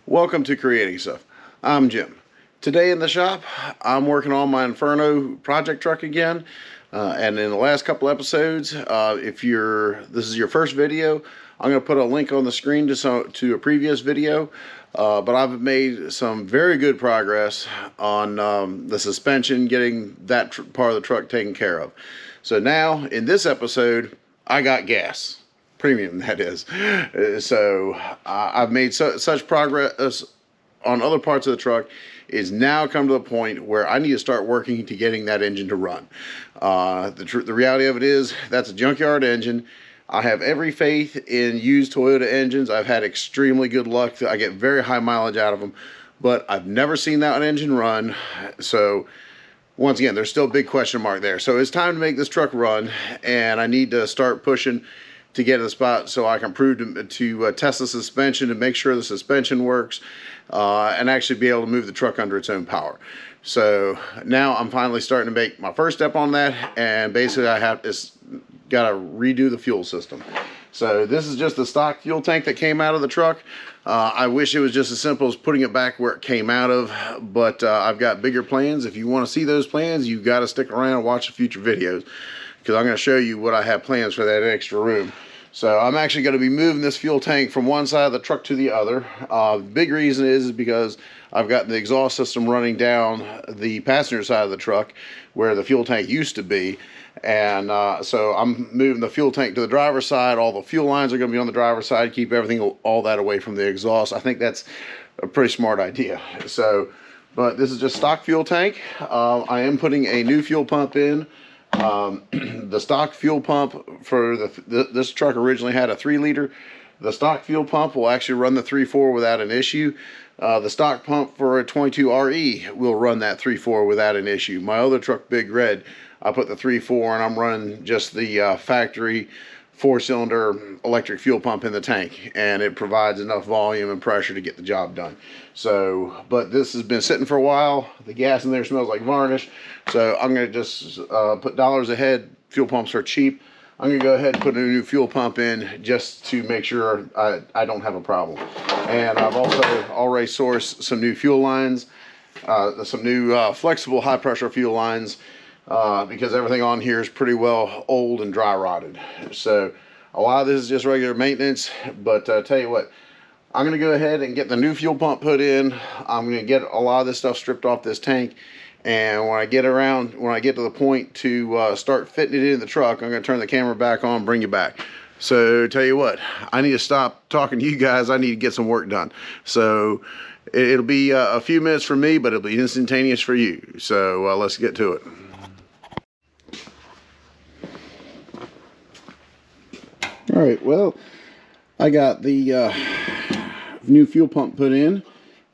Welcome to Creating Stuff. I'm Jim. Today in the shop, I'm working on my Inferno project truck again. And in the last couple episodes, if this is your first video, I'm going to put a link on the screen to a previous video. But I've made some very good progress on the suspension, getting that part of the truck taken care of. So now, in this episode, I got gas. Premium, that is. So I've made such progress on other parts of the truck. It's now come to the point where I need to start working to getting that engine to run. The reality of it is that's a junkyard engine. I have every faith in used Toyota engines. I've had extremely good luck. I get very high mileage out of them, but I've never seen that engine run. So once again, there's still a big question mark there. So it's time to make this truck run, and I need to start pushing to get to the spot so I can prove to test the suspension and make sure the suspension works, and actually be able to move the truck under its own power. So now I'm finally starting to make my first step on that, and basically I have got to redo the fuel system. So this is just the stock fuel tank that came out of the truck. I wish it was just as simple as putting it back where it came out of, but I've got bigger plans. If you want to see those plans, you've got to stick around and watch the future videos, because I'm going to show you what I have plans for that extra room. So I'm actually going to be moving this fuel tank from one side of the truck to the other. The big reason is because I've got the exhaust system running down the passenger side of the truck where the fuel tank used to be. And so I'm moving the fuel tank to the driver's side. All the fuel lines are going to be on the driver's side, keep everything, all that away from the exhaust. I think that's a pretty smart idea. So, but this is just stock fuel tank. I am putting a new fuel pump in. The stock fuel pump for this truck originally had a 3-liter. The stock fuel pump will actually run the 3.4 without an issue. The stock pump for a 22RE will run that 3.4 without an issue. My other truck, Big Red, I put the 3.4 and I'm running just the factory 4-cylinder electric fuel pump in the tank, and it provides enough volume and pressure to get the job done. So, but this has been sitting for a while. The gas in there smells like varnish, so I'm going to just put dollars ahead. Fuel pumps are cheap. I'm going to go ahead and put a new fuel pump in just to make sure I don't have a problem. And I've also already sourced some new fuel lines, some new flexible high pressure fuel lines, because everything on here is pretty well old and dry rotted. So a lot of this is just regular maintenance, but tell you what, I'm going to go ahead and get the new fuel pump put in. I'm going to get a lot of this stuff stripped off this tank, and when I get to the point to start fitting it in the truck, I'm going to turn the camera back on and bring you back. So tell you what, I need to stop talking to you guys. I need to get some work done. So it'll be a few minutes for me, but it'll be instantaneous for you. So let's get to it. All right, well, I got the new fuel pump put in.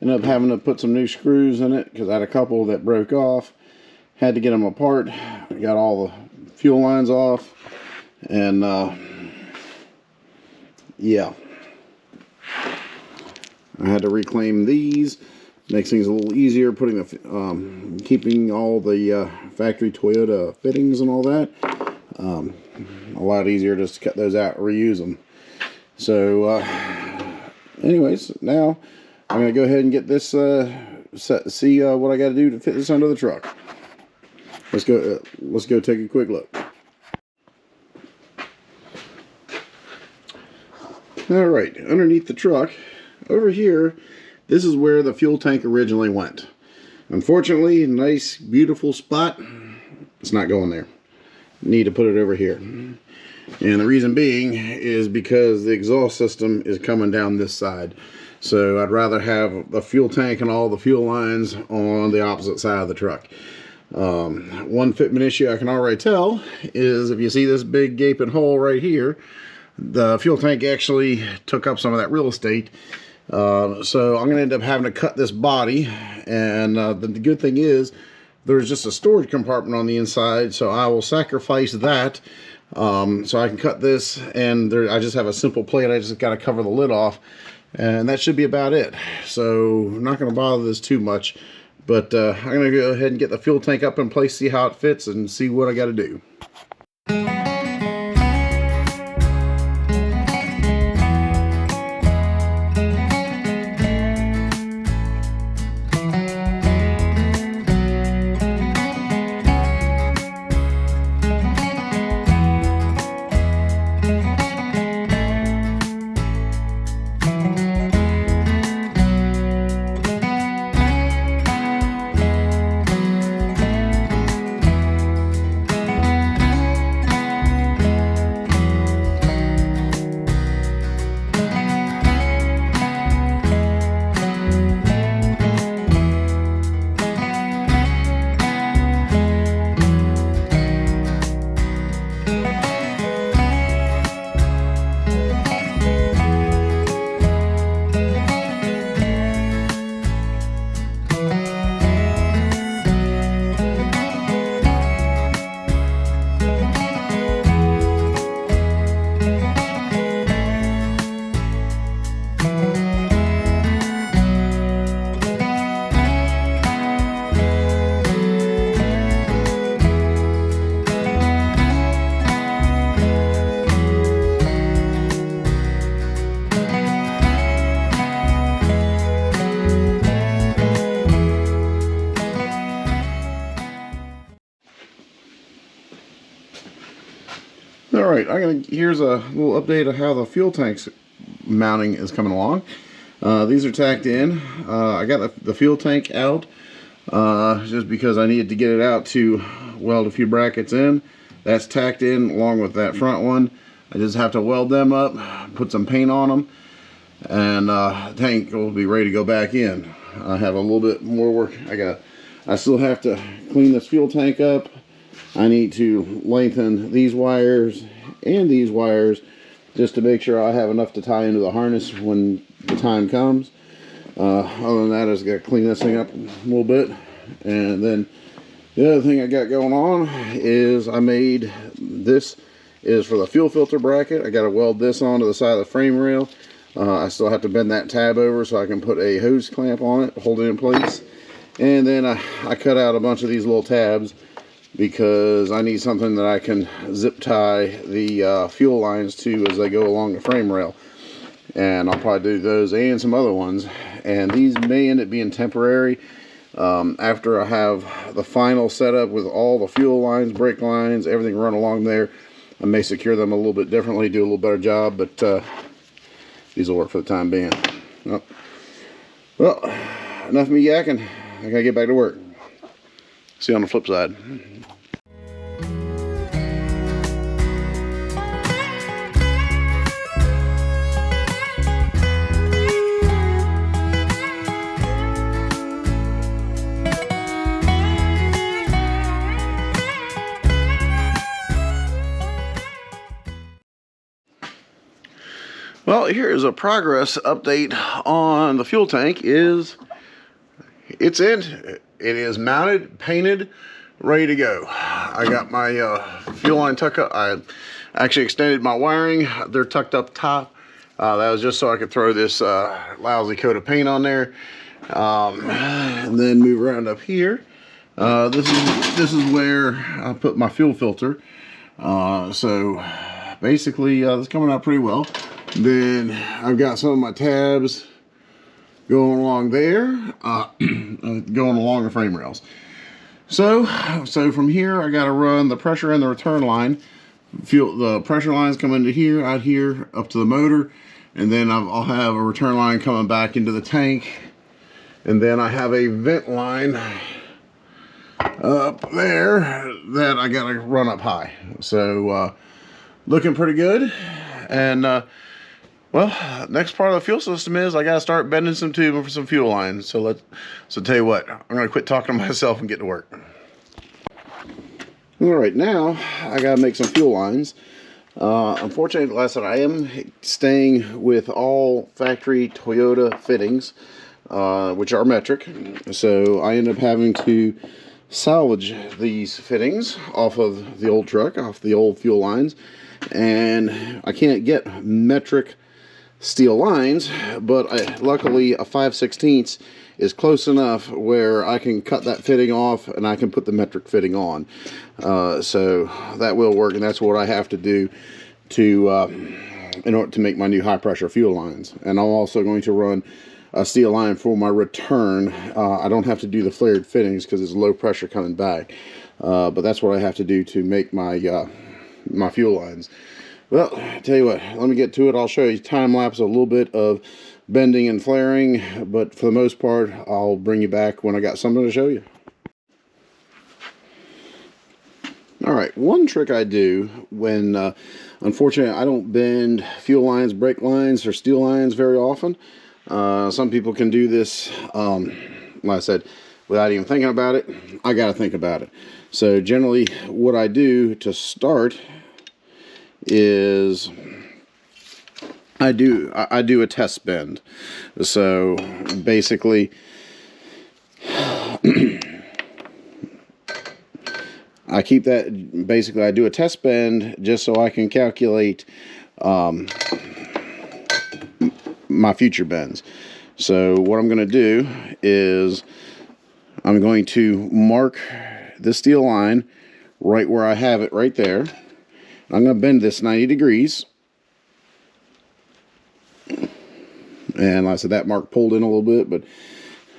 Ended up having to put some new screws in it because I had a couple that broke off. Had to get them apart. Got all the fuel lines off, and yeah, I had to reclaim these. Makes things a little easier putting the keeping all the factory Toyota fittings and all that. A lot easier just to cut those out and reuse them. So anyways, now I'm going to go ahead and get this see what I got to do to fit this under the truck. Let's go take a quick look. All right, underneath the truck over here, this is where the fuel tank originally went. Unfortunately, nice beautiful spot, it's not going there. Need to put it over here. And the reason being is because the exhaust system is coming down this side. So I'd rather have the fuel tank and all the fuel lines on the opposite side of the truck. One fitment issue I can already tell is if you see this big gaping hole right here, the fuel tank actually took up some of that real estate. So I'm going to end up having to cut this body, and the good thing is there's just a storage compartment on the inside, so I will sacrifice that so I can cut this, and I just have a simple plate. I just got to cover the lid off, and that should be about it. So I'm not going to bother this too much, but I'm going to go ahead and get the fuel tank up in place, see how it fits, and see what I got to do. Alright, here's a little update of how the fuel tank's mounting is coming along. These are tacked in. I got the fuel tank out just because I needed to get it out to weld a few brackets in. That's tacked in along with that front one. I just have to weld them up, put some paint on them, and the tank will be ready to go back in. I have a little bit more work. I still have to clean this fuel tank up. I need to lengthen these wires and these wires just to make sure I have enough to tie into the harness when the time comes. Other than that, I just got to clean this thing up a little bit. And then the other thing I got going on is this is for the fuel filter bracket. I got to weld this onto the side of the frame rail. I still have to bend that tab over so I can put a hose clamp on it, hold it in place. And then I cut out a bunch of these little tabs because I need something that I can zip tie the fuel lines to as they go along the frame rail. And I'll probably do those and some other ones. And these may end up being temporary. After I have the final setup with all the fuel lines, brake lines, everything run along there, I may secure them a little bit differently, do a little better job, but these will work for the time being. Well, enough of me yakking. I gotta get back to work. See you on the flip side. Well, here is a progress update on the fuel tank. It's in. It is mounted, painted, ready to go. I got my fuel line tuck up. I actually extended my wiring. They're tucked up top. That was just so I could throw this lousy coat of paint on there. And then move around up here. This is where I put my fuel filter. So basically, it's coming out pretty well. Then I've got some of my tabs going along there, going along the frame rails. So from here I got to run the pressure and the return line. The pressure lines come into here, out here, up to the motor, and then I'll have a return line coming back into the tank, and then I have a vent line up there that I got to run up high. So looking pretty good. And well, next part of the fuel system is I got to start bending some tubing for some fuel lines. So tell you what, I'm going to quit talking to myself and get to work. All right, now I got to make some fuel lines. Unfortunately, like I said, I am staying with all factory Toyota fittings, which are metric. So I end up having to salvage these fittings off of the old truck, off the old fuel lines, and I can't get metric steel lines, but luckily a 5/16 is close enough where I can cut that fitting off and I can put the metric fitting on. So that will work, and that's what I have to do to in order to make my new high pressure fuel lines. And I'm also going to run a steel line for my return. I don't have to do the flared fittings because it's low pressure coming back, but that's what I have to do to make my my fuel lines. Well, tell you what, let me get to it. I'll show you time lapse a little bit of bending and flaring, but for the most part, I'll bring you back when I got something to show you. All right, one trick I do when, unfortunately, I don't bend fuel lines, brake lines, or steel lines very often. Some people can do this, like I said, without even thinking about it. I got to think about it. So generally, what I do to start is I do a test bend. So basically, I keep that, basically I do a test bend just so I can calculate my future bends. So what I'm going to do is I'm going to mark the steel line right where I have it right there. I'm going to bend this 90 degrees. And like I said, that mark pulled in a little bit, but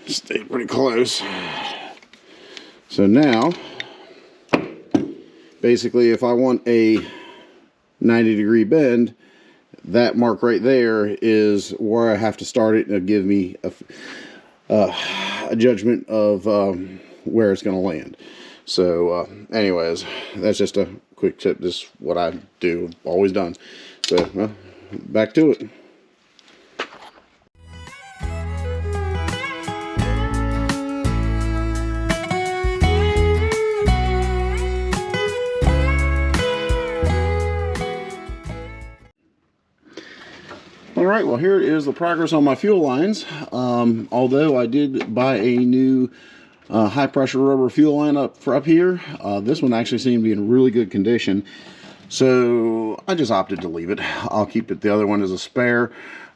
stayed pretty close. So now, basically, if I want a 90-degree bend, that mark right there is where I have to start it, and it'll give me a judgment of where it's going to land. So anyways, that's just a quick tip. This is what I do, always done. So well, back to it. Alright, well here is the progress on my fuel lines. Although I did buy a new high pressure rubber fuel line up here, this one actually seemed to be in really good condition. So I just opted to leave it. I'll keep it. The other one is a spare.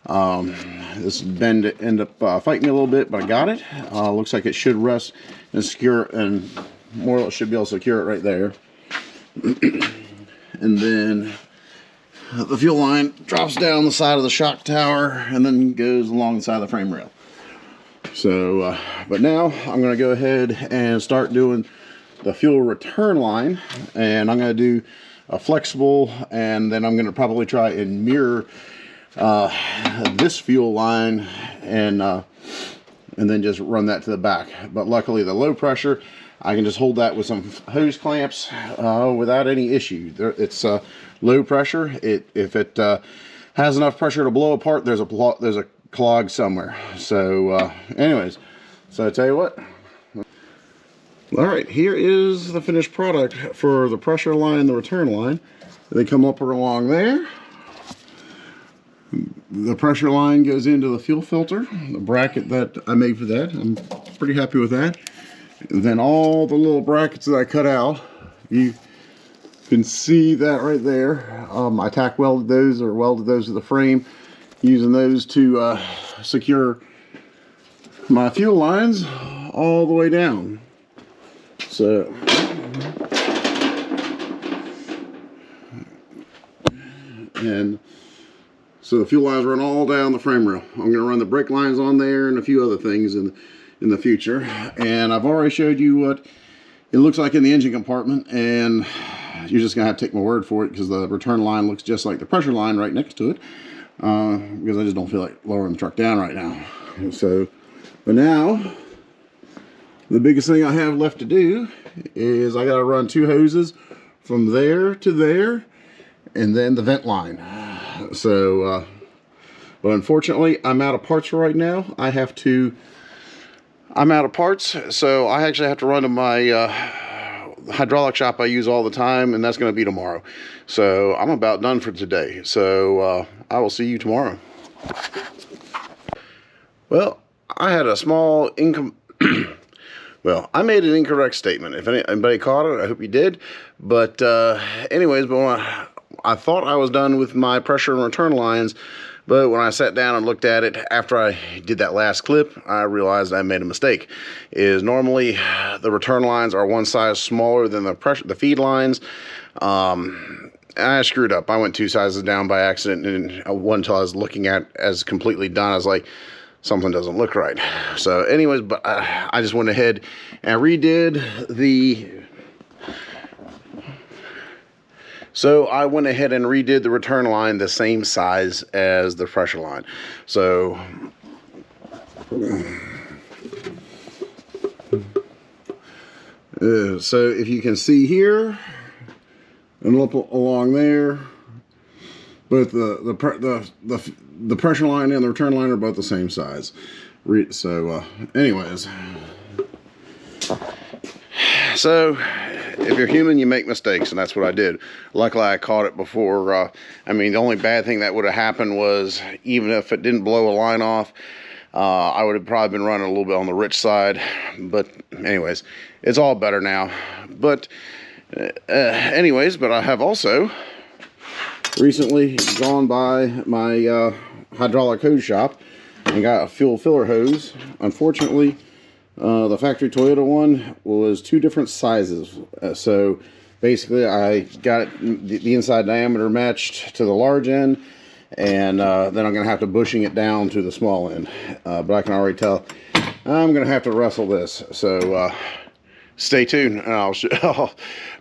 This bend ended up fighting me a little bit, but I got it. Looks like it should rest and secure, and more or less should be able to secure it right there. And then the fuel line drops down the side of the shock tower and then goes along the side of the frame rail. So, but now I'm going to go ahead and start doing the fuel return line, and I'm going to do a flexible, and then I'm going to probably try and mirror this fuel line and then just run that to the back. But luckily the low pressure, I can just hold that with some hose clamps without any issue. It's low pressure. If it has enough pressure to blow apart, there's a clog somewhere. So anyways, so I tell you what. All right, here is the finished product for the pressure line and the return line. They come up along there. The pressure line goes into the fuel filter, the bracket that I made for that. I'm pretty happy with that. And then all the little brackets that I cut out, you can see that right there. I tack welded those, or welded those to the frame, using those to secure my fuel lines all the way down. So so the fuel lines run all down the frame rail. I'm going to run the brake lines on there and a few other things in the future. And I've already showed you what it looks like in the engine compartment, and you're just going to have to take my word for it, because the return line looks just like the pressure line right next to it, because I just don't feel like lowering the truck down right now. So, but now the biggest thing I have left to do is I got to run two hoses from there to there, and then the vent line. So, but unfortunately, I'm out of parts right now. I'm out of parts, so I actually have to run to my hydraulic shop I use all the time, and that's going to be tomorrow. So I'm about done for today. So I will see you tomorrow. Well, I had a small well, I made an incorrect statement. If anybody caught it, I hope you did. But anyways, but I thought I was done with my pressure and return lines, but when I sat down and looked at it after I did that last clip, I realized I made a mistake. Normally the return lines are one size smaller than the feed lines. And I screwed up. I went 2 sizes down by accident, and one until I was looking at as completely done, I was like, something doesn't look right. So anyways, but I just went ahead and redid the return line the same size as the pressure line. So so if you can see here and look along there, both the pressure line and the return line are both the same size. So anyways, so if you're human, you make mistakes, and that's what I did. Luckily, I caught it before. I mean, the only bad thing that would have happened was, even if it didn't blow a line off, I would have probably been running a little bit on the rich side. But anyways, it's all better now. But anyways, but I have also recently gone by my hydraulic hose shop and got a fuel filler hose. Unfortunately, the factory Toyota one was 2 different sizes. So basically I got the inside diameter matched to the large end, and then I'm going to have to bushing it down to the small end. But I can already tell I'm going to have to wrestle this. So stay tuned, and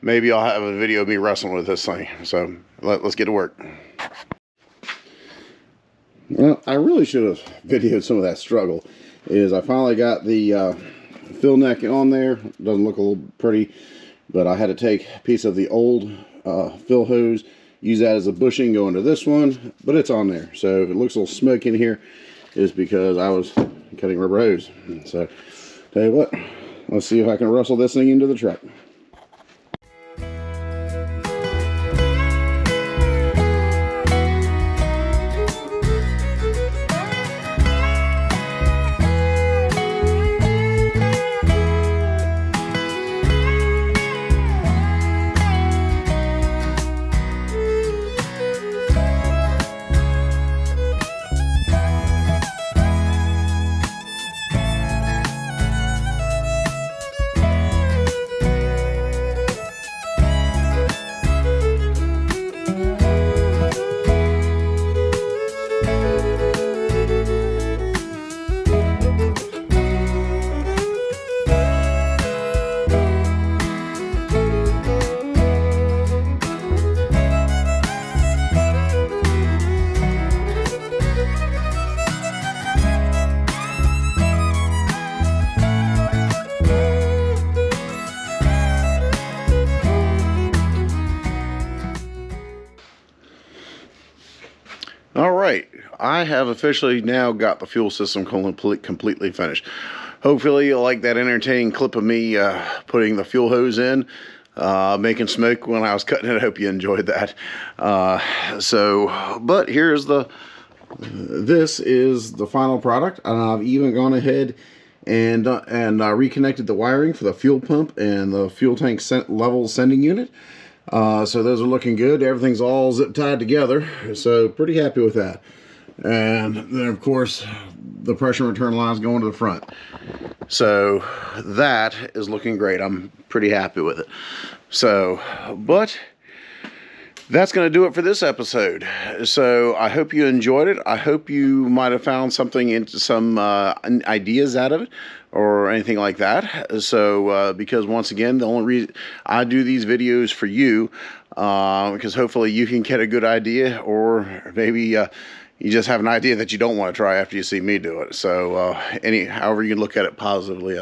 maybe I'll have a video of me wrestling with this thing. So let's get to work. Well, I really should have videoed some of that struggle. I finally got the fill neck on there. Doesn't look a little pretty, but I had to take a piece of the old fill hose, use that as a bushing, go into this one, but it's on there. So if it looks a little smoky in here, it's because I was cutting rubber hose. So tell you what, let's see if I can wrestle this thing into the truck. Alright, I have officially now got the fuel system completely finished. Hopefully you'll like that entertaining clip of me putting the fuel hose in, making smoke when I was cutting it. I hope you enjoyed that. But here's this is the final product, and I've even gone ahead and reconnected the wiring for the fuel pump and the fuel tank level sending unit. So those are looking good. Everything's all zip tied together, so pretty happy with that. And then of course the pressure return line is going to the front, so that is looking great. I'm pretty happy with it. So, but that's going to do it for this episode. So I hope you enjoyed it. I hope you might have found some ideas out of it or anything like that. So because once again, the only reason I do these videos for you, because hopefully you can get a good idea, or maybe you just have an idea that you don't want to try after you see me do it. So however you can look at it positively,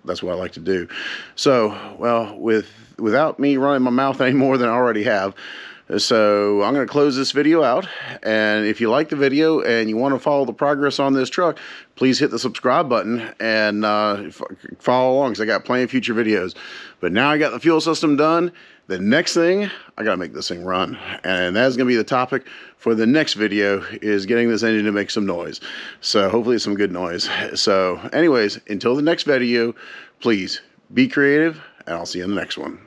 that's what I like to do. So, well, without me running my mouth any more than I already have, So I'm going to close this video out, and if you like the video and you want to follow the progress on this truck, please hit the subscribe button and follow along, because I got plenty of future videos. But now I got the fuel system done. The next thing, I got to make this thing run, and that's going to be the topic for the next video, is getting this engine to make some noise. So hopefully it's some good noise. So anyways, until the next video, please be creative, and I'll see you in the next one.